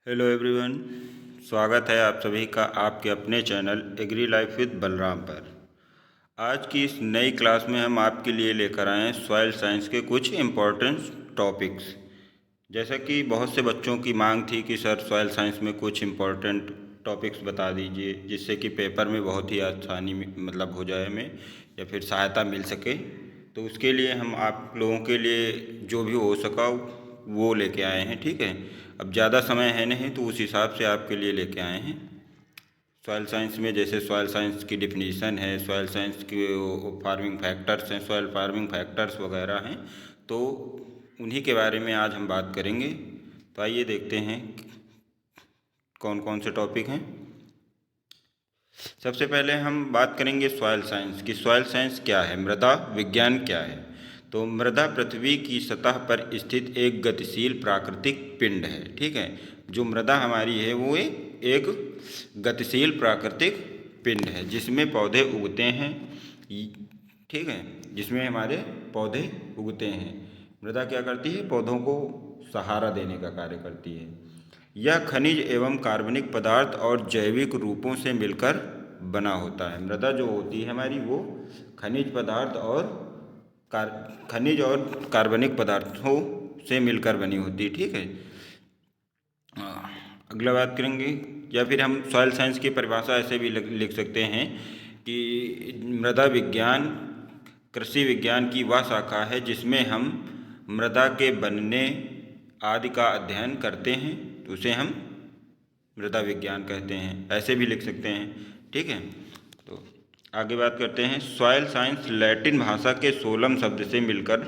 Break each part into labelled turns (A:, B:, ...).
A: Hello everyone, स्वागत है आप सभी का आपके अपने channel agri life with Balram पर। आज की इस नई क्लास में हम आपके लिए लेकर आए हैं सॉइल साइंस के कुछ इम्पोर्टेंट टॉपिक्स। जैसा कि बहुत से बच्चों की मांग थी कि सर सॉइल साइंस में कुछ इम्पोर्टेंट टॉपिक्स बता दीजिए जिससे कि पेपर में बहुत ही आसानी मतलब हो जाए हमें या फिर सहायता मिल सके। तो उसके लिए हम आप लोगों के लिए जो भी हो सका वो लेके आए हैं, ठीक है। अब ज़्यादा समय है नहीं तो उस हिसाब से आपके लिए लेके आए हैं। सॉइल साइंस में जैसे सॉइल साइंस की डिफिनीसन है, सॉइल साइंस के फार्मिंग फैक्टर्स हैं, सॉइल फार्मिंग फैक्टर्स वगैरह हैं, तो उन्हीं के बारे में आज हम बात करेंगे। तो आइए देखते हैं कौन कौन से टॉपिक हैं। सबसे पहले हम बात करेंगे सॉइल साइंस की। सॉइल साइंस क्या है, मृदा विज्ञान क्या है। तो मृदा पृथ्वी की सतह पर स्थित एक गतिशील प्राकृतिक पिंड है, ठीक है। जो मृदा हमारी है वो एक गतिशील प्राकृतिक पिंड है जिसमें पौधे उगते हैं, ठीक है, जिसमें हमारे पौधे उगते हैं। मृदा क्या करती है, पौधों को सहारा देने का कार्य करती है। यह खनिज एवं कार्बनिक पदार्थ और जैविक रूपों से मिलकर बना होता है। मृदा जो होती है हमारी वो खनिज पदार्थ और खनिज और कार्बनिक पदार्थों से मिलकर बनी होती है, ठीक है। अगला बात करेंगे, या फिर हम सॉइल साइंस की परिभाषा ऐसे भी लिख सकते हैं कि मृदा विज्ञान कृषि विज्ञान की वह शाखा है जिसमें हम मृदा के बनने आदि का अध्ययन करते हैं, तो उसे हम मृदा विज्ञान कहते हैं, ऐसे भी लिख सकते हैं, ठीक है। तो आगे बात करते हैं। सॉइल साइंस लैटिन भाषा के सोलम शब्द से मिलकर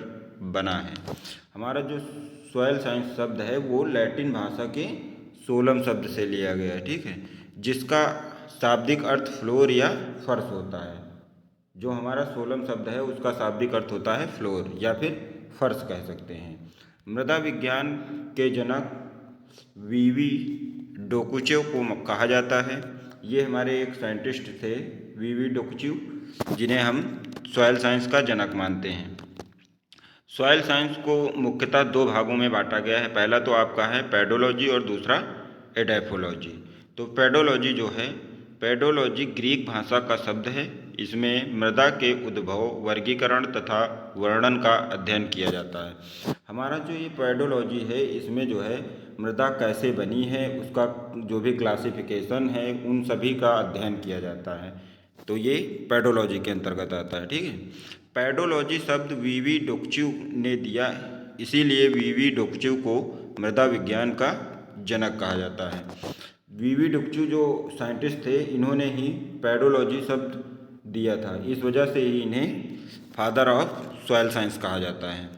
A: बना है। हमारा जो सॉइल साइंस शब्द है वो लैटिन भाषा के सोलम शब्द से लिया गया है, ठीक है, जिसका शाब्दिक अर्थ फ्लोर या फर्श होता है। जो हमारा सोलम शब्द है उसका शाब्दिक अर्थ होता है फ्लोर या फिर फर्श कह सकते हैं। मृदा विज्ञान के जनक वीवी डोकुचेव को कहा जाता है। ये हमारे एक साइंटिस्ट थे वीवी डोकुचेव, जिन्हें हम सॉइल साइंस का जनक मानते हैं। सॉइल साइंस को मुख्यतः दो भागों में बांटा गया है। पहला तो आपका है पेडोलॉजी और दूसरा एडेफोलॉजी। तो पेडोलॉजी जो है, पेडोलॉजी ग्रीक भाषा का शब्द है। इसमें मृदा के उद्भव, वर्गीकरण तथा वर्णन का अध्ययन किया जाता है। हमारा जो ये पेडोलॉजी है इसमें जो है मृदा कैसे बनी है उसका जो भी क्लासिफिकेशन है उन सभी का अध्ययन किया जाता है। तो ये पेडोलॉजी के अंतर्गत आता है, ठीक है। पेडोलॉजी शब्द वीवी डोकुचेव ने दिया, इसीलिए वीवी डोकुचेव को मृदा विज्ञान का जनक कहा जाता है। वीवी डोकुचेव जो साइंटिस्ट थे इन्होंने ही पेडोलॉजी शब्द दिया था, इस वजह से ही इन्हें फादर ऑफ सॉइल साइंस कहा जाता है।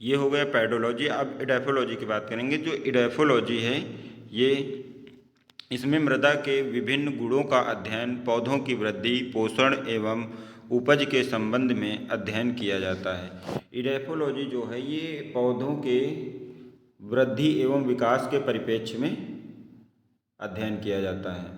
A: ये हो गया पेडोलॉजी। अब एडेफोलॉजी की बात करेंगे। जो एडेफोलॉजी है ये इसमें मृदा के विभिन्न गुणों का अध्ययन, पौधों की वृद्धि, पोषण एवं उपज के संबंध में अध्ययन किया जाता है। एडेफोलॉजी जो है ये पौधों के वृद्धि एवं विकास के परिप्रेक्ष्य में अध्ययन किया जाता है।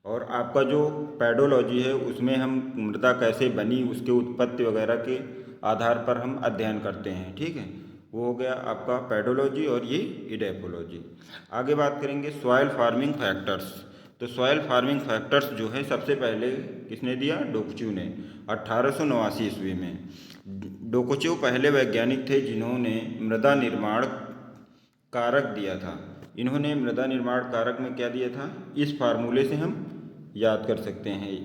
A: और आपका जो पेडोलॉजी है उसमें हम मृदा कैसे बनी उसके उत्पत्ति वगैरह के आधार पर हम अध्ययन करते हैं, ठीक है। वो हो गया आपका पेडोलॉजी और ये एडेफोलॉजी। आगे बात करेंगे सॉइल फार्मिंग फैक्टर्स। तो सॉइल फार्मिंग फैक्टर्स जो है सबसे पहले किसने दिया, डोकुचेव ने 1889 ईस्वी में। डोकुचेव पहले वैज्ञानिक थे जिन्होंने मृदा निर्माण कारक दिया था। इन्होंने मृदा निर्माण कारक में क्या दिया था, इस फार्मूले से हम याद कर सकते हैं,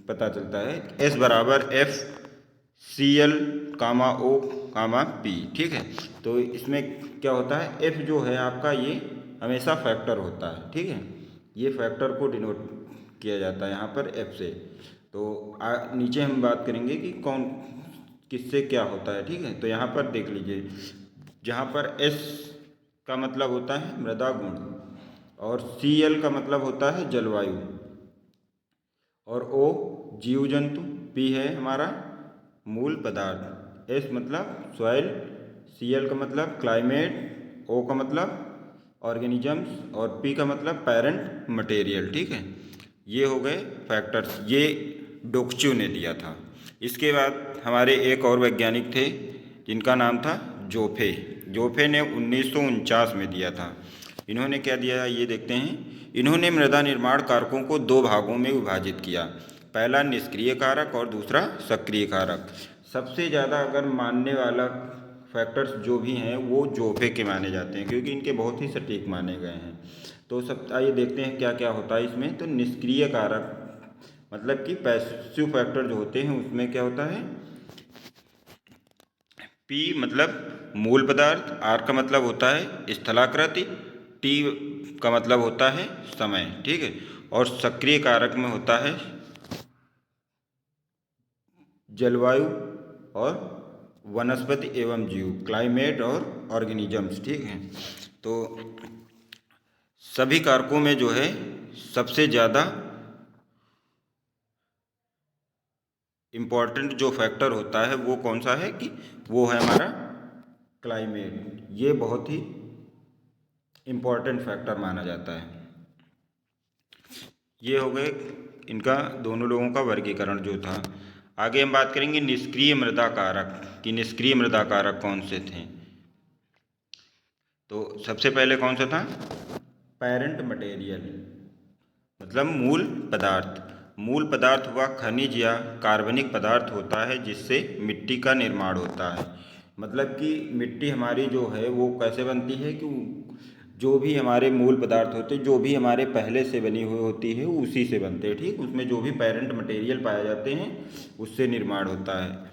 A: पता चलता है S बराबर FCl कामा O कामा P, ठीक है। तो इसमें क्या होता है, F जो है आपका ये हमेशा फैक्टर होता है, ठीक है। ये फैक्टर को डिनोट किया जाता है यहाँ पर F से। तो नीचे हम बात करेंगे कि कौन किससे क्या होता है, ठीक है। तो यहाँ पर देख लीजिए, जहाँ पर S का मतलब होता है मृदा गुण और Cl का मतलब होता है जलवायु और O जीव जंतु, P है हमारा मूल पदार्थ, S मतलब सॉइल, Cl का मतलब क्लाइमेट, O का मतलब ऑर्गेनिजम्स और P का मतलब पेरेंट मटेरियल, ठीक है। ये हो गए फैक्टर्स, ये डोकुचेव ने दिया था। इसके बाद हमारे एक और वैज्ञानिक थे जिनका नाम था जोफे। जोफे ने 1949 में दिया था। इन्होंने क्या दिया ये देखते हैं। इन्होंने मृदा निर्माण कारकों को दो भागों में विभाजित किया, पहला निष्क्रिय कारक और दूसरा सक्रिय कारक। सबसे ज़्यादा अगर मानने वाला फैक्टर्स जो भी हैं वो जोफे के माने जाते हैं, क्योंकि इनके बहुत ही सटीक माने गए हैं। तो सब आइए देखते हैं क्या क्या होता है इसमें। तो निष्क्रिय कारक मतलब कि पैसिव फैक्टर जो होते हैं उसमें क्या होता है, पी मतलब मूल पदार्थ, आर का मतलब होता है स्थलाकृति, टी का मतलब होता है समय, ठीक है। और सक्रिय कारक में होता है जलवायु और वनस्पति एवं जीव, क्लाइमेट और ऑर्गेनिजम्स, ठीक है। तो सभी कारकों में जो है सबसे ज़्यादा इम्पॉर्टेंट जो फैक्टर होता है वो कौन सा है कि वो है हमारा क्लाइमेट। ये बहुत ही इम्पॉर्टेंट फैक्टर माना जाता है। ये हो गए इनका दोनों लोगों का वर्गीकरण जो था। आगे हम बात करेंगे निष्क्रिय मृदा कारक कि निष्क्रिय मृदा कारक कौन से थे। तो सबसे पहले कौन सा था, पेरेंट मटेरियल मतलब मूल पदार्थ। मूल पदार्थ हुआ खनिज या कार्बनिक पदार्थ होता है जिससे मिट्टी का निर्माण होता है। मतलब कि मिट्टी हमारी जो है वो कैसे बनती है कि जो भी हमारे मूल पदार्थ होते हैं, जो भी हमारे पहले से बनी हुई होती है उसी से बनते हैं, ठीक। उसमें जो भी पेरेंट मटेरियल पाए जाते हैं उससे निर्माण होता है।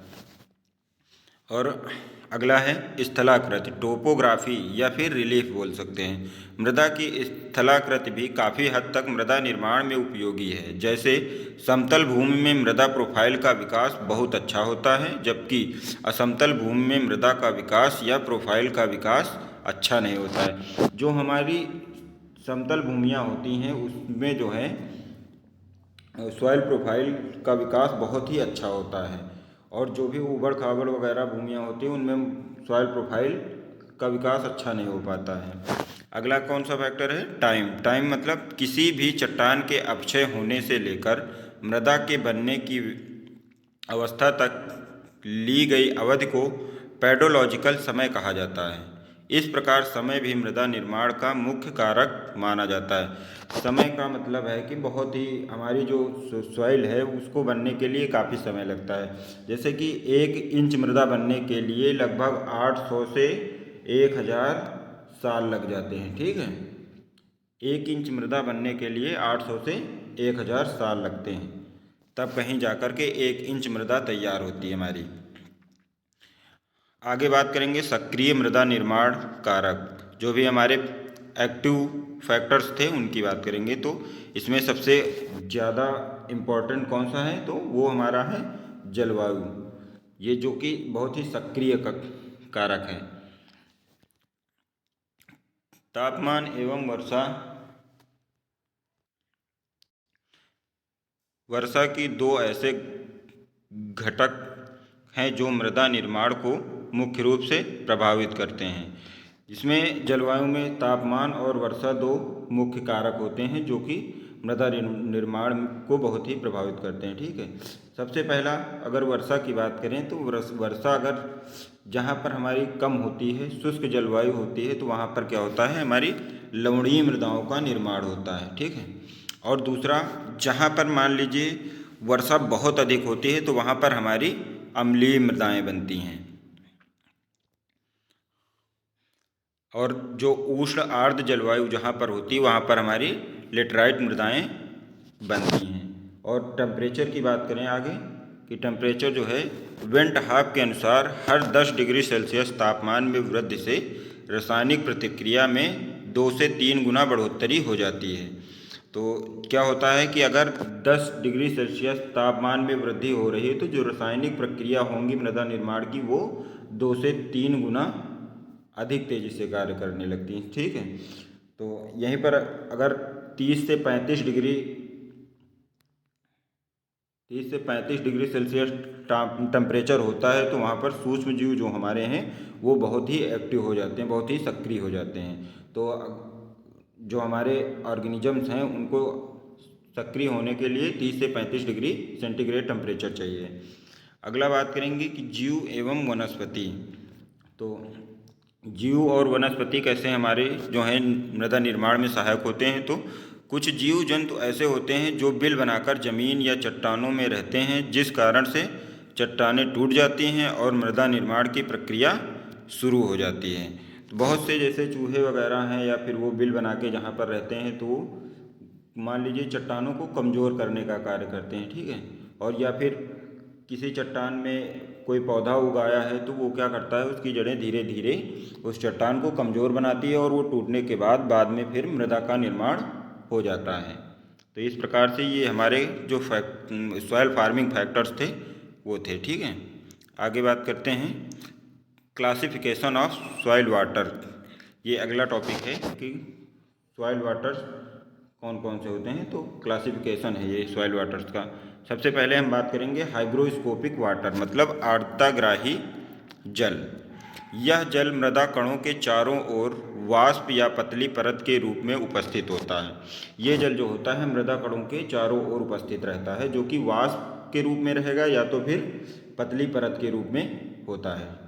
A: और अगला है स्थलाकृति, टोपोग्राफी या फिर रिलीफ बोल सकते हैं। मृदा की स्थलाकृति भी काफ़ी हद तक मृदा निर्माण में उपयोगी है। जैसे समतल भूमि में मृदा प्रोफाइल का विकास बहुत अच्छा होता है, जबकि असमतल भूमि में मृदा का विकास या प्रोफाइल का विकास अच्छा नहीं होता है। जो हमारी समतल भूमियाँ होती हैं उसमें जो है सॉइल प्रोफाइल का विकास बहुत ही अच्छा होता है, और जो भी ऊबड़ खाबड़ वगैरह भूमियाँ होती हैं उनमें सॉइल प्रोफाइल का विकास अच्छा नहीं हो पाता है। अगला कौन सा फैक्टर है, टाइम। टाइम मतलब किसी भी चट्टान के अपक्षय होने से लेकर मृदा के बनने की अवस्था तक ली गई अवधि को पेडोलॉजिकल समय कहा जाता है। इस प्रकार समय भी मृदा निर्माण का मुख्य कारक माना जाता है। समय का मतलब है कि बहुत ही हमारी जो सॉइल है उसको बनने के लिए काफ़ी समय लगता है। जैसे कि 1 इंच मृदा बनने के लिए लगभग 800 से 1000 साल लग जाते हैं, ठीक है। 1 इंच मृदा बनने के लिए 800 से 1000 साल लगते हैं, तब कहीं जाकर के 1 इंच मृदा तैयार होती है हमारी। आगे बात करेंगे सक्रिय मृदा निर्माण कारक, जो भी हमारे एक्टिव फैक्टर्स थे उनकी बात करेंगे। तो इसमें सबसे ज़्यादा इम्पोर्टेंट कौन सा है, तो वो हमारा है जलवायु, ये जो कि बहुत ही सक्रिय कारक है। तापमान एवं वर्षा, वर्षा की दो ऐसे घटक हैं जो मृदा निर्माण को मुख्य रूप से प्रभावित करते हैं। इसमें जलवायु में तापमान और वर्षा दो मुख्य कारक होते हैं जो कि मृदा निर्माण को बहुत ही प्रभावित करते हैं, ठीक है। सबसे पहला अगर वर्षा की बात करें तो वर्षा अगर जहाँ पर हमारी कम होती है, शुष्क जलवायु होती है, तो वहाँ पर क्या होता है, हमारी लवणीय मृदाओं का निर्माण होता है, ठीक है। और दूसरा, जहाँ पर मान लीजिए वर्षा बहुत अधिक होती है तो वहाँ पर हमारी अम्लीय मृदाएँ बनती हैं। और जो उष्ण आर्द्र जलवायु जहाँ पर होती है वहाँ पर हमारी लेटराइट मृदाएँ बनती हैं। और टेम्परेचर की बात करें आगे कि टेम्परेचर जो है वेंट हाफ के अनुसार हर 10 डिग्री सेल्सियस तापमान में वृद्धि से रासायनिक प्रतिक्रिया में 2 से 3 गुना बढ़ोतरी हो जाती है। तो क्या होता है कि अगर 10 डिग्री सेल्सियस तापमान में वृद्धि हो रही है तो जो रासायनिक प्रक्रिया होंगी मृदा निर्माण की वो 2 से 3 गुना अधिक तेज़ी से कार्य करने लगती हैं, ठीक है। तो यहीं पर अगर 30 से 35 डिग्री 30 से 35 डिग्री सेल्सियस टेम्परेचर होता है तो वहाँ पर सूक्ष्म जीव जो हमारे हैं वो बहुत ही एक्टिव हो जाते हैं, बहुत ही सक्रिय हो जाते हैं। तो जो हमारे ऑर्गेनिजम्स हैं उनको सक्रिय होने के लिए 30 से 35 डिग्री सेंटीग्रेड टेम्परेचर चाहिए। अगला बात करेंगे कि जीव एवं वनस्पति। तो जीव और वनस्पति कैसे हमारे जो हैं मृदा निर्माण में सहायक होते हैं। तो कुछ जीव जंतु ऐसे होते हैं जो बिल बनाकर जमीन या चट्टानों में रहते हैं, जिस कारण से चट्टानें टूट जाती हैं और मृदा निर्माण की प्रक्रिया शुरू हो जाती है। तो बहुत से जैसे चूहे वगैरह हैं या फिर वो बिल बना के जहाँ पर रहते हैं तो मान लीजिए चट्टानों को कमज़ोर करने का कार्य करते हैं, ठीक है। और या फिर किसी चट्टान में कोई पौधा उगाया है तो वो क्या करता है, उसकी जड़ें धीरे धीरे उस चट्टान को कमज़ोर बनाती है और वो टूटने के बाद में फिर मृदा का निर्माण हो जाता है। तो इस प्रकार से ये हमारे जो सॉइल फार्मिंग फैक्टर्स थे वो थे, ठीक है। आगे बात करते हैं क्लासिफिकेशन ऑफ सॉइल वाटर। ये अगला टॉपिक है कि सॉइल वाटर्स कौन कौन से होते हैं। तो क्लासिफिकेशन है ये सॉइल वाटर्स का। सबसे पहले हम बात करेंगे हाइग्रोस्कोपिक वाटर, मतलब आर्द्रताग्राही जल। यह जल मृदा कणों के चारों ओर वाष्प या पतली परत के रूप में उपस्थित होता है। ये जल जो होता है मृदा कणों के चारों ओर उपस्थित रहता है, जो कि वाष्प के रूप में रहेगा या तो फिर पतली परत के रूप में होता है।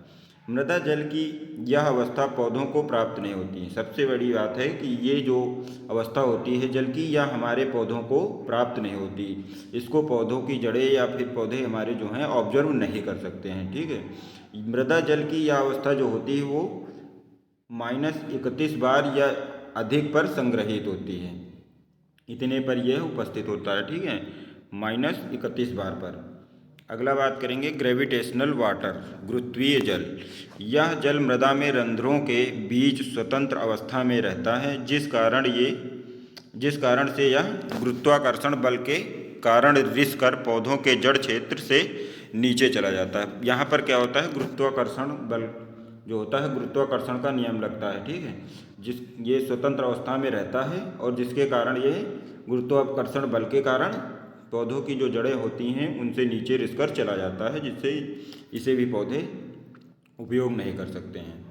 A: मृदा जल की यह अवस्था पौधों को प्राप्त नहीं होती। सबसे बड़ी बात है कि ये जो अवस्था होती है जल की, यह हमारे पौधों को प्राप्त नहीं होती। इसको पौधों की जड़ें या फिर पौधे हमारे जो हैं ऑब्जर्व नहीं कर सकते हैं, ठीक है। मृदा जल की यह अवस्था जो होती है वो -31 बार या अधिक पर संग्रहित होती है। इतने पर यह उपस्थित होता है, ठीक है, -31 बार पर। अगला बात करेंगे ग्रेविटेशनल वाटर, गुरुत्वीय जल। यह जल मृदा में रंध्रों के बीच स्वतंत्र अवस्था में रहता है, जिस कारण से यह गुरुत्वाकर्षण बल के कारण रिस कर पौधों के जड़ क्षेत्र से नीचे चला जाता है। यहाँ पर क्या होता है, गुरुत्वाकर्षण बल जो होता है, गुरुत्वाकर्षण का नियम लगता है, ठीक है। ये स्वतंत्र अवस्था में रहता है और जिसके कारण ये गुरुत्वाकर्षण बल के कारण पौधों की जो जड़ें होती हैं उनसे नीचे रिसकर चला जाता है, जिससे इसे भी पौधे उपयोग नहीं कर सकते हैं।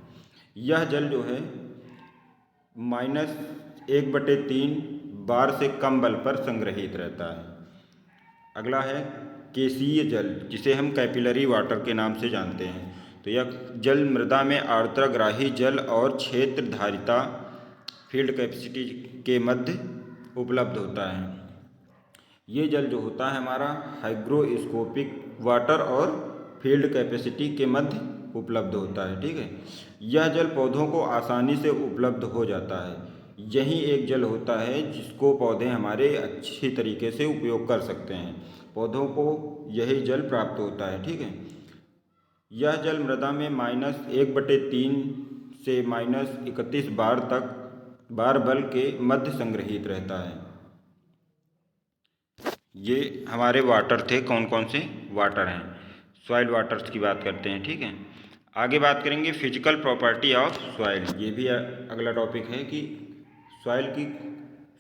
A: यह जल जो है -1/3 बार से कम बल पर संग्रहित रहता है। अगला है केशीय जल, जिसे हम कैपिलरी वाटर के नाम से जानते हैं। तो यह जल मृदा में आर्द्रताग्राही जल और क्षेत्र धारिता फील्ड कैपेसिटी के मध्य उपलब्ध होता है। ये जल जो होता है हमारा हाइग्रोस्कोपिक वाटर और फील्ड कैपेसिटी के मध्य उपलब्ध होता है, ठीक है। यह जल पौधों को आसानी से उपलब्ध हो जाता है। यही एक जल होता है जिसको पौधे हमारे अच्छी तरीके से उपयोग कर सकते हैं। पौधों को यही जल प्राप्त होता है, ठीक है। यह जल मृदा में -1/3 से -31 बार बल के मध्य संग्रहित रहता है। ये हमारे वाटर थे, कौन कौन से वाटर हैं, सॉइल वाटर्स की बात करते हैं, ठीक है। आगे बात करेंगे फिजिकल प्रॉपर्टी ऑफ सॉइल। ये भी अगला टॉपिक है कि सॉइल की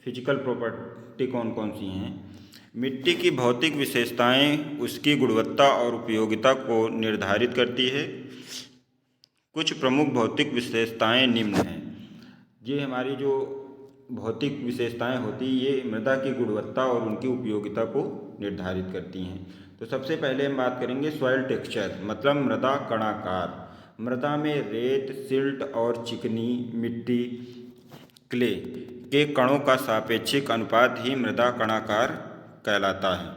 A: फिजिकल प्रॉपर्टी कौन कौन सी हैं। मिट्टी की भौतिक विशेषताएं उसकी गुणवत्ता और उपयोगिता को निर्धारित करती है। कुछ प्रमुख भौतिक विशेषताएं निम्न हैं। ये हमारी जो भौतिक विशेषताएं होती हैं ये मृदा की गुणवत्ता और उनकी उपयोगिता को निर्धारित करती हैं। तो सबसे पहले हम बात करेंगे सॉइल टेक्सचर, मतलब मृदा कणाकार। मृदा में रेत, सिल्ट और चिकनी मिट्टी क्ले के कणों का सापेक्षिक अनुपात ही मृदा कणाकार कहलाता है।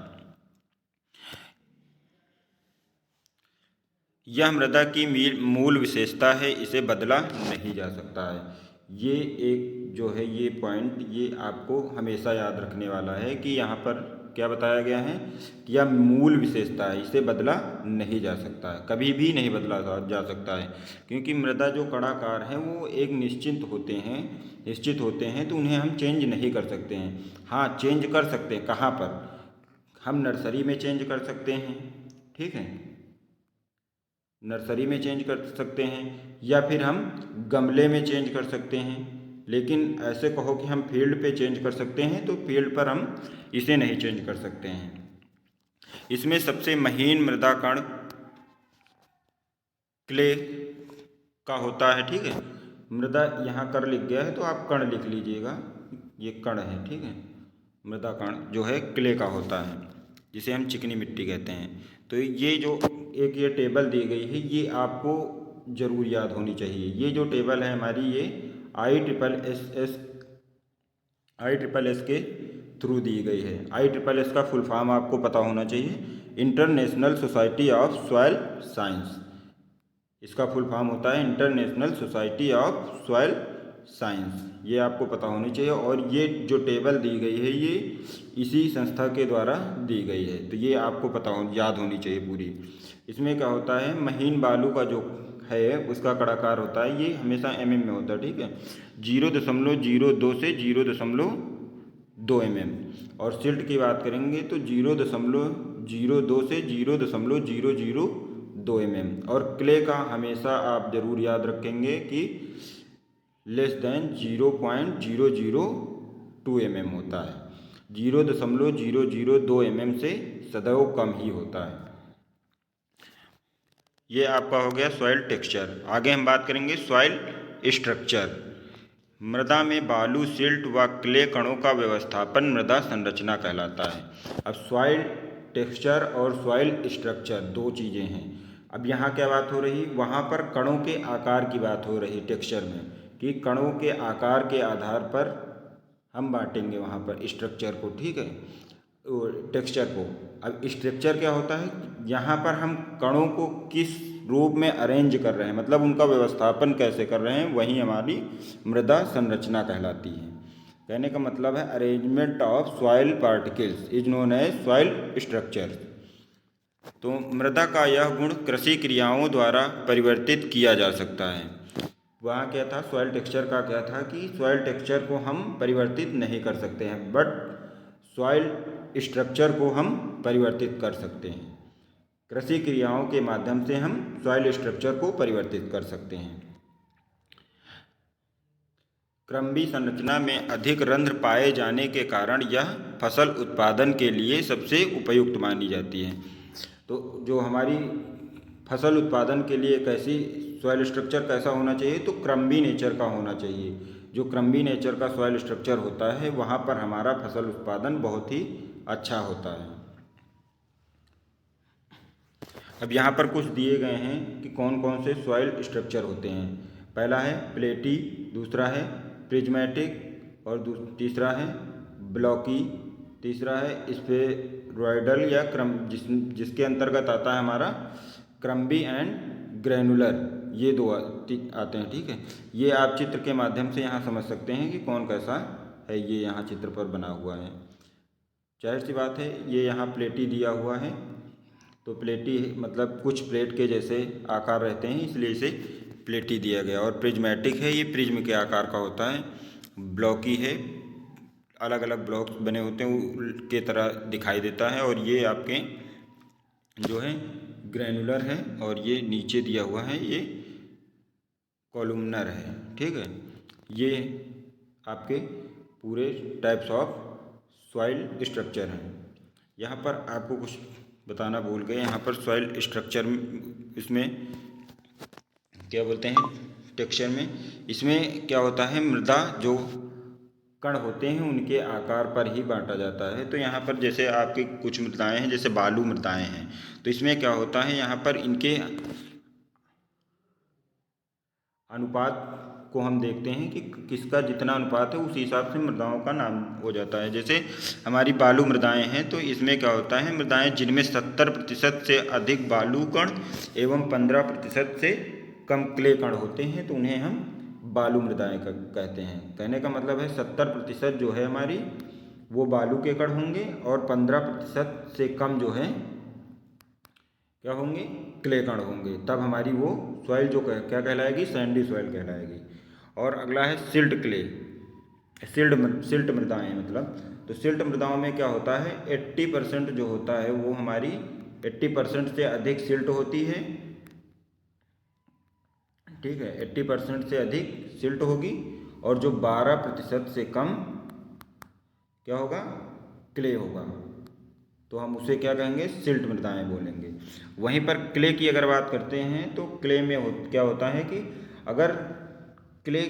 A: यह मृदा की मूल विशेषता है, इसे बदला नहीं जा सकता है। ये एक जो है ये पॉइंट ये आपको हमेशा याद रखने वाला है कि यहाँ पर क्या बताया गया है कि यह मूल विशेषता है, इसे बदला नहीं जा सकता है, कभी भी नहीं बदला जा सकता है। क्योंकि मृदा जो कणाकार हैं वो एक निश्चित होते हैं तो उन्हें हम चेंज नहीं कर सकते हैं। हाँ, चेंज कर सकते हैं, कहाँ पर, हम नर्सरी में चेंज कर सकते हैं, ठीक है, नर्सरी में चेंज कर सकते हैं या फिर हम गमले में चेंज कर सकते हैं। लेकिन ऐसे कहो कि हम फील्ड पे चेंज कर सकते हैं तो फील्ड पर हम इसे नहीं चेंज कर सकते हैं। इसमें सबसे महीन मृदा कण क्ले का होता है, ठीक है। मृदा यहाँ कर लिख गया है तो आप कण लिख लीजिएगा, ये कण है, ठीक है। मृदा कण जो है क्ले का होता है, जिसे हम चिकनी मिट्टी कहते हैं। तो ये जो एक ये टेबल दी गई है ये आपको ज़रूर याद होनी चाहिए। ये जो टेबल है हमारी, ये ISSS के थ्रू दी गई है। ISSS का फुल फॉर्म आपको पता होना चाहिए, international society of soil science. इसका फुल फॉर्म होता है international society of soil science. ये आपको पता होनी चाहिए। और ये जो टेबल दी गई है ये इसी संस्था के द्वारा दी गई है, तो ये आपको याद होनी चाहिए पूरी। इसमें क्या होता है, महीन बालू का जो है उसका कड़ाकार होता है, ये हमेशा mm में होता है, ठीक है, 0.02 से 0.2 mm। और सिल्ट की बात करेंगे तो 0.02 से 0.002 mm। और क्ले का हमेशा आप ज़रूर याद रखेंगे कि <0.002 mm होता है, 0.002 mm से सदैव कम ही होता है। ये आपका हो गया सॉइल टेक्सचर। आगे हम बात करेंगे सॉइल स्ट्रक्चर। मृदा में बालू, सिल्ट व क्ले कणों का व्यवस्थापन मृदा संरचना कहलाता है। अब सॉइल टेक्सचर और सॉइल स्ट्रक्चर दो चीज़ें हैं। अब यहाँ क्या बात हो रही, वहाँ पर कणों के आकार की बात हो रही टेक्सचर में, कि कणों के आकार के आधार पर हम बांटेंगे वहाँ पर स्ट्रक्चर को, ठीक है, टेक्सचर को। अब स्ट्रक्चर क्या होता है, यहाँ पर हम कणों को किस रूप में अरेंज कर रहे हैं, मतलब उनका व्यवस्थापन कैसे कर रहे हैं, वही हमारी मृदा संरचना कहलाती है। कहने का मतलब है arrangement of soil particles is known as soil structure. तो मृदा का यह गुण कृषि क्रियाओं द्वारा परिवर्तित किया जा सकता है। वहाँ क्या था, सॉइल टेक्सचर का क्या था कि सॉइल टेक्सचर को हम परिवर्तित नहीं कर सकते हैं, बट सॉइल स्ट्रक्चर को हम परिवर्तित कर सकते हैं। कृषि क्रियाओं के माध्यम से हम सॉइल स्ट्रक्चर को परिवर्तित कर सकते हैं। क्रम्बी संरचना में अधिक रंध्र पाए जाने के कारण यह फसल उत्पादन के लिए सबसे उपयुक्त मानी जाती है। तो जो हमारी फसल उत्पादन के लिए कैसी सॉइल स्ट्रक्चर कैसा होना चाहिए, तो क्रम्बी नेचर का होना चाहिए। जो क्रम्बी नेचर का सॉइल स्ट्रक्चर होता है वहाँ पर हमारा फसल उत्पादन बहुत ही अच्छा होता है। अब यहाँ पर कुछ दिए गए हैं कि कौन कौन से सॉइल स्ट्रक्चर होते हैं। पहला है प्लेटी, दूसरा है प्रिज्मेटिक, और तीसरा है ब्लॉकी, तीसरा है स्फेरॉइडल या जिसके अंतर्गत आता है हमारा क्रम्बी एंड ग्रैनुलर, ये दो आते हैं, ठीक है। ये आप चित्र के माध्यम से यहाँ समझ सकते हैं कि कौन कैसा है, ये यहाँ चित्र पर बना हुआ है। जाहिर सी बात है, ये यहाँ प्लेटी दिया हुआ है, तो प्लेटी मतलब कुछ प्लेट के जैसे आकार रहते हैं, इसलिए इसे प्लेटी दिया गया। और प्रिज्मेटिक है, ये प्रिज्म के आकार का होता है। ब्लॉकी है, अलग अलग ब्लॉक बने होते हैं के तरह दिखाई देता है। और ये आपके जो है ग्रैनुलर है, और ये नीचे दिया हुआ है ये कॉलुमनर है, ठीक है। ये आपके पूरे टाइप्स ऑफ सॉइल स्ट्रक्चर हैं। यहाँ पर आपको कुछ बताना भूल गए, यहाँ पर सॉइल स्ट्रक्चर इसमें क्या बोलते हैं टेक्सचर में, इसमें क्या होता है, मृदा जो कण होते हैं उनके आकार पर ही बांटा जाता है। तो यहाँ पर जैसे आपकी कुछ मृदाएं हैं, जैसे बालू मृदाएं हैं, तो इसमें क्या होता है, यहाँ पर इनके अनुपात को हम देखते हैं कि किसका जितना अनुपात है उस हिसाब से मृदाओं का नाम हो जाता है। जैसे हमारी बालू मृदाएं हैं, तो इसमें क्या होता है, मृदाएं जिनमें 70% से अधिक बालू कण एवं 15% से कम क्ले कण होते हैं, तो उन्हें हम बालू मृदाएं कहते हैं। कहने का मतलब है 70% जो है हमारी वो बालू के कण होंगे, और 15% से कम जो है क्या होंगे, क्ले कण होंगे। तब हमारी वो सॉइल जो क्या कहलाएगी, सैंडी सॉइल कहलाएगी। और अगला है सिल्ट क्ले, सिल्ट मृदाएं मतलब। तो सिल्ट मृदाओं में क्या होता है, 80% जो होता है वो हमारी 80% से अधिक सिल्ट होती है, ठीक है, 80% से अधिक सिल्ट होगी। और जो 12% से कम क्या होगा, क्ले होगा, तो हम उसे क्या कहेंगे, सिल्ट मृदाएं बोलेंगे। वहीं पर क्ले की अगर बात करते हैं, तो क्ले में क्या होता है कि अगर क्ले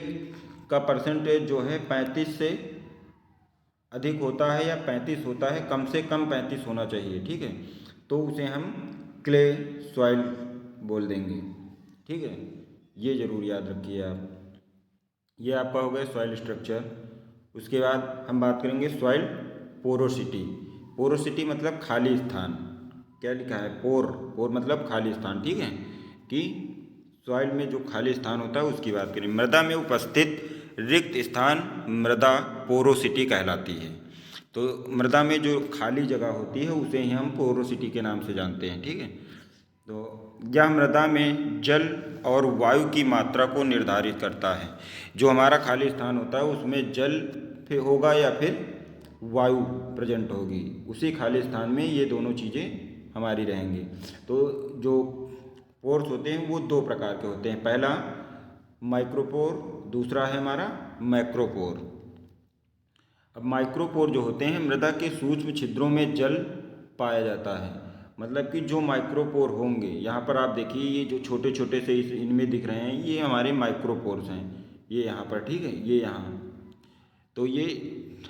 A: का परसेंटेज जो है 35 से अधिक होता है या 35 होता है, कम से कम 35 होना चाहिए, ठीक है, तो उसे हम क्ले सॉइल बोल देंगे, ठीक है। ये ज़रूर याद रखिए आप। ये आपका हो गया सॉइल स्ट्रक्चर। उसके बाद हम बात करेंगे सॉइल पोरोसिटी। पोरोसिटी मतलब खाली स्थान। क्या लिखा है? पोर मतलब खाली स्थान, ठीक है, कि सॉइल में जो खाली स्थान होता है उसकी बात करें। मृदा में उपस्थित रिक्त स्थान मृदा पोरोसिटी कहलाती है। तो मृदा में जो खाली जगह होती है उसे ही हम पोरोसिटी के नाम से जानते हैं, ठीक है। तो यह मृदा में जल और वायु की मात्रा को निर्धारित करता है। जो हमारा खाली स्थान होता है उसमें जल फिर होगा या फिर वायु प्रेजेंट होगी, उसी खाली स्थान में ये दोनों चीज़ें हमारी रहेंगी। तो जो पोर्स होते हैं वो दो प्रकार के होते हैं। पहला माइक्रोपोर, दूसरा है हमारा मैक्रोपोर। अब माइक्रोपोर जो होते हैं, मृदा के सूक्ष्म छिद्रों में जल पाया जाता है। मतलब कि जो माइक्रोपोर होंगे, यहाँ पर आप देखिए ये जो छोटे छोटे से इनमें दिख रहे हैं ये हमारे माइक्रोपोर्स हैं, ये यहाँ पर, ठीक है, ये यहाँ, तो ये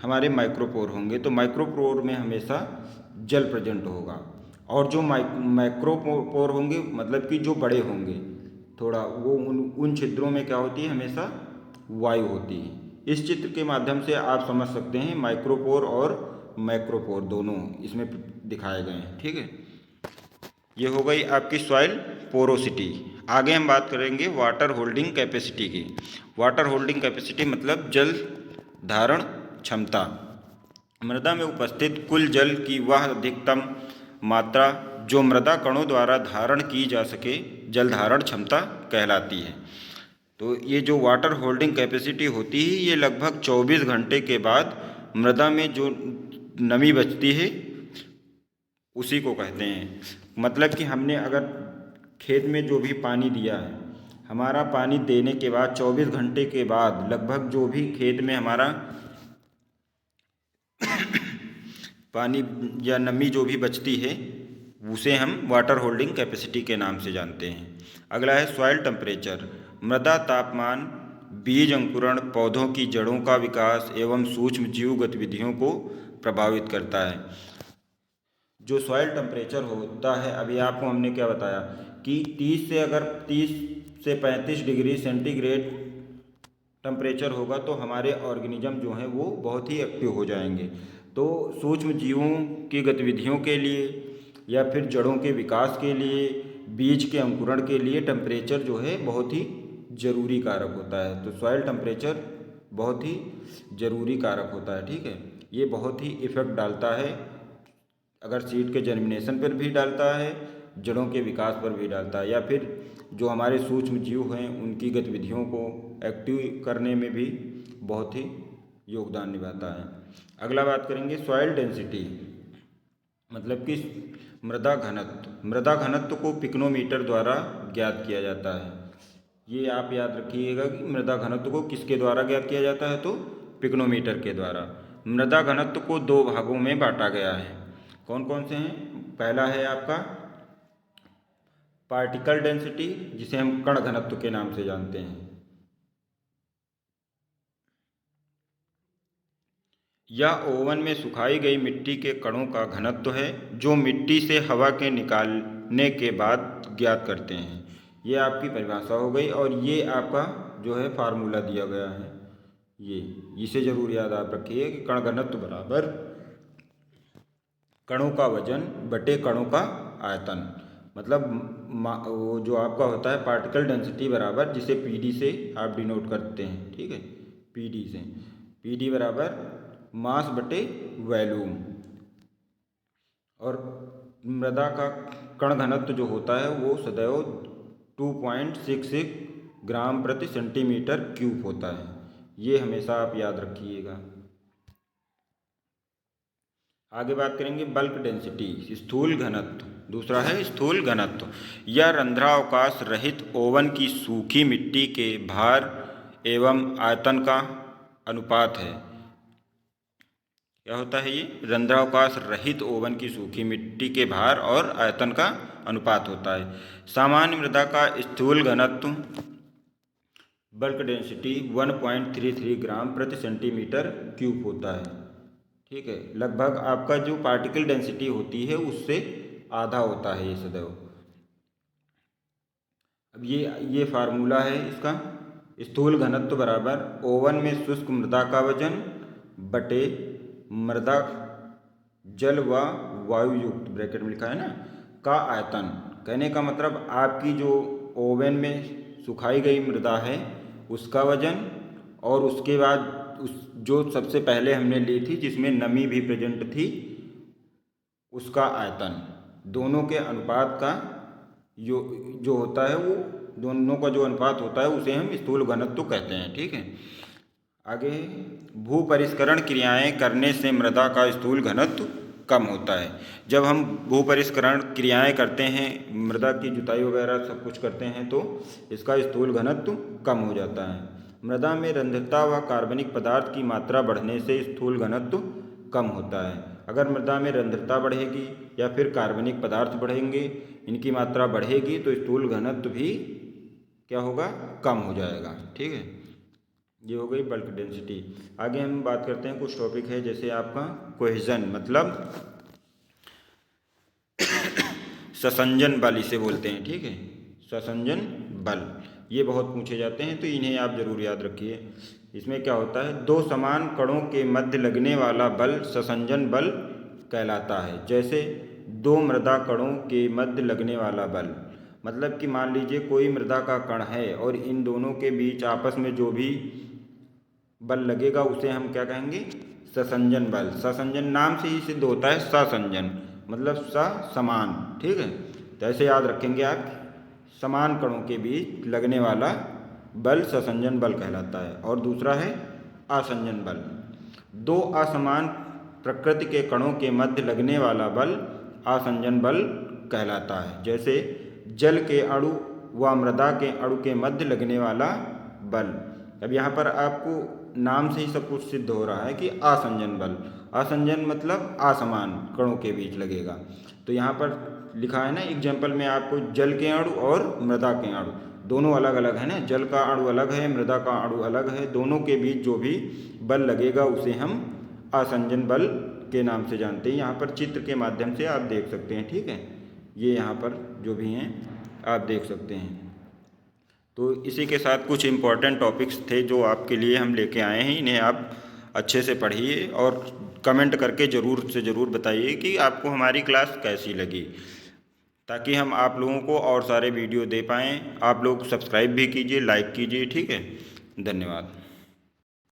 A: हमारे माइक्रोपोर होंगे। तो माइक्रोपोर में हमेशा जल प्रेजेंट होगा। और जो मैक्रोपोर होंगे मतलब कि जो बड़े होंगे थोड़ा, वो उन छिद्रों में क्या होती है? हमेशा वायु होती है। इस चित्र के माध्यम से आप समझ सकते हैं माइक्रोपोर और मैक्रोपोर दोनों इसमें दिखाए गए हैं, ठीक है। ये हो गई आपकी सॉइल पोरोसिटी। आगे हम बात करेंगे वाटर होल्डिंग कैपेसिटी की। वाटर होल्डिंग कैपेसिटी मतलब जल धारण क्षमता। मृदा में उपस्थित कुल जल की वह अधिकतम मात्रा जो मृदा कणों द्वारा धारण की जा सके जल धारण क्षमता कहलाती है। तो ये जो वाटर होल्डिंग कैपेसिटी होती है ये लगभग 24 घंटे के बाद मृदा में जो नमी बचती है उसी को कहते हैं। मतलब कि हमने अगर खेत में जो भी पानी दिया है, हमारा पानी देने के बाद 24 घंटे के बाद लगभग जो भी खेत में हमारा पानी या नमी जो भी बचती है उसे हम वाटर होल्डिंग कैपेसिटी के नाम से जानते हैं। अगला है सॉइल टेम्परेचर। मृदा तापमान बीज अंकुरण, पौधों की जड़ों का विकास एवं सूक्ष्म जीव गतिविधियों को प्रभावित करता है। जो सॉइल टेम्परेचर होता है, अभी आपको हमने क्या बताया कि 30 से 35 डिग्री सेंटीग्रेड टेम्परेचर होगा तो हमारे ऑर्गेनिज्म जो हैं वो बहुत ही एक्टिव हो जाएंगे। तो सूक्ष्म जीवों की गतिविधियों के लिए या फिर जड़ों के विकास के लिए, बीज के अंकुरण के लिए टेम्परेचर जो है बहुत ही ज़रूरी कारक होता है। तो सॉइल टेम्परेचर बहुत ही ज़रूरी कारक होता है, ठीक है। ये बहुत ही इफ़ेक्ट डालता है, अगर सीड के जर्मिनेशन पर भी डालता है, जड़ों के विकास पर भी डालता है, या फिर जो हमारे सूक्ष्म जीव हैं उनकी गतिविधियों को एक्टिव करने में भी बहुत ही योगदान निभाता है। अगला बात करेंगे सॉइल डेंसिटी, मतलब कि मृदा घनत्व। मृदा घनत्व को पिक्नोमीटर द्वारा ज्ञात किया जाता है। ये आप याद रखिएगा कि मृदा घनत्व को किसके द्वारा ज्ञात किया जाता है? तो पिक्नोमीटर के द्वारा। मृदा घनत्व को दो भागों में बांटा गया है। कौन कौन से हैं? पहला है आपका पार्टिकल डेंसिटी, जिसे हम कण घनत्व के नाम से जानते हैं। यह ओवन में सुखाई गई मिट्टी के कणों का घनत्व है जो मिट्टी से हवा के निकालने के बाद ज्ञात करते हैं। ये आपकी परिभाषा हो गई और ये आपका जो है फार्मूला दिया गया है। ये इसे ज़रूर याद आप रखिए कि कण घनत्व बराबर कणों का वजन बटे कणों का आयतन। मतलब वो जो आपका होता है पार्टिकल डेंसिटी बराबर, जिसे पीडी से आप डिनोट करते हैं, ठीक है, पीडी से, पीडी बराबर मास बटे वॉल्यूम। और मृदा का कण घनत्व जो होता है वो सदैव 2.66 ग्राम प्रति सेंटीमीटर क्यूब होता है। ये हमेशा आप याद रखिएगा। आगे बात करेंगे बल्क डेंसिटी, स्थूल घनत्व। दूसरा है स्थूल घनत्व। यह रंध्रावकाश रहित ओवन की सूखी मिट्टी के भार एवं आयतन का अनुपात है। क्या होता है ये? रंध्रावकाश रहित ओवन की सूखी मिट्टी के भार और आयतन का अनुपात होता है। सामान्य मृदा का स्थूल घनत्व बल्क डेंसिटी 1.33 ग्राम प्रति सेंटीमीटर क्यूब होता है, ठीक है। लगभग आपका जो पार्टिकल डेंसिटी होती है उससे आधा होता है ये सदैव। अब ये फार्मूला है इसका, स्थूल घनत्व बराबर ओवन में शुष्क मृदा का वजन बटे मृदा जल व वायु युक्त ब्रैकेट में लिखा है ना का आयतन। कहने का मतलब आपकी जो ओवन में सुखाई गई मृदा है उसका वजन और उसके बाद उस जो सबसे पहले हमने ली थी जिसमें नमी भी प्रेजेंट थी उसका आयतन, दोनों के अनुपात का जो होता है वो दोनों का जो अनुपात होता है उसे हम स्थूल घनत्व कहते हैं। ठीक है, आगे भू परिष्करण क्रियाएं करने से मृदा का स्थूल घनत्व कम होता है। जब हम भू परिष्करण क्रियाएं करते हैं, मृदा की जुताई वगैरह सब कुछ करते हैं तो इसका स्थूल घनत्व कम हो जाता है। मृदा में रंध्रता व कार्बनिक पदार्थ की मात्रा बढ़ने से स्थूल घनत्व कम होता है। अगर मृदा में रंध्रता बढ़ेगी या फिर कार्बनिक पदार्थ बढ़ेंगे, इनकी मात्रा बढ़ेगी तो स्थूल घनत्व भी क्या होगा, कम हो जाएगा। ठीक है, ये हो गई बल्क डेंसिटी। आगे हम बात करते हैं, कुछ टॉपिक है जैसे आपका कोहेजन मतलब ससंजन बल इसे बोलते हैं। ठीक है, ससंजन बल ये बहुत पूछे जाते हैं तो इन्हें आप जरूर याद रखिए। इसमें क्या होता है, दो समान कणों के मध्य लगने वाला बल ससंजन बल कहलाता है। जैसे दो मृदा कणों के मध्य लगने वाला बल, मतलब कि मान लीजिए कोई मृदा का कण है और इन दोनों के बीच आपस में जो भी बल लगेगा उसे हम क्या कहेंगे, ससंजन बल। ससंजन नाम से ही सिद्ध होता है, ससंजन मतलब समान। ठीक है, तो ऐसे याद रखेंगे आप, समान कणों के बीच लगने वाला बल ससंजन बल कहलाता है। और दूसरा है आसंजन बल, दो असमान प्रकृति के कणों के मध्य लगने वाला बल आसंजन बल कहलाता है। जैसे जल के अणु व मृदा के अणु के मध्य लगने वाला बल। अब यहाँ पर आपको नाम से ही सब कुछ सिद्ध हो रहा है कि आसंजन बल, आसंजन मतलब असमान कणों के बीच लगेगा। तो यहाँ पर लिखा है ना एग्जाम्पल में आपको, जल के अणु और मृदा के अणु दोनों अलग अलग है ना, जल का अणु अलग है, मृदा का अणु अलग है, दोनों के बीच जो भी बल लगेगा उसे हम आसंजन बल के नाम से जानते हैं। यहाँ पर चित्र के माध्यम से आप देख सकते हैं। ठीक है, ये यहाँ पर जो भी हैं आप देख सकते हैं। तो इसी के साथ कुछ इम्पॉर्टेंट टॉपिक्स थे जो आपके लिए हम लेके आए हैं, इन्हें आप अच्छे से पढ़िए और कमेंट करके ज़रूर से ज़रूर बताइए कि आपको हमारी क्लास कैसी लगी, ताकि हम आप लोगों को और सारे वीडियो दे पाएँ। आप लोग सब्सक्राइब भी कीजिए, लाइक कीजिए। ठीक है, धन्यवाद।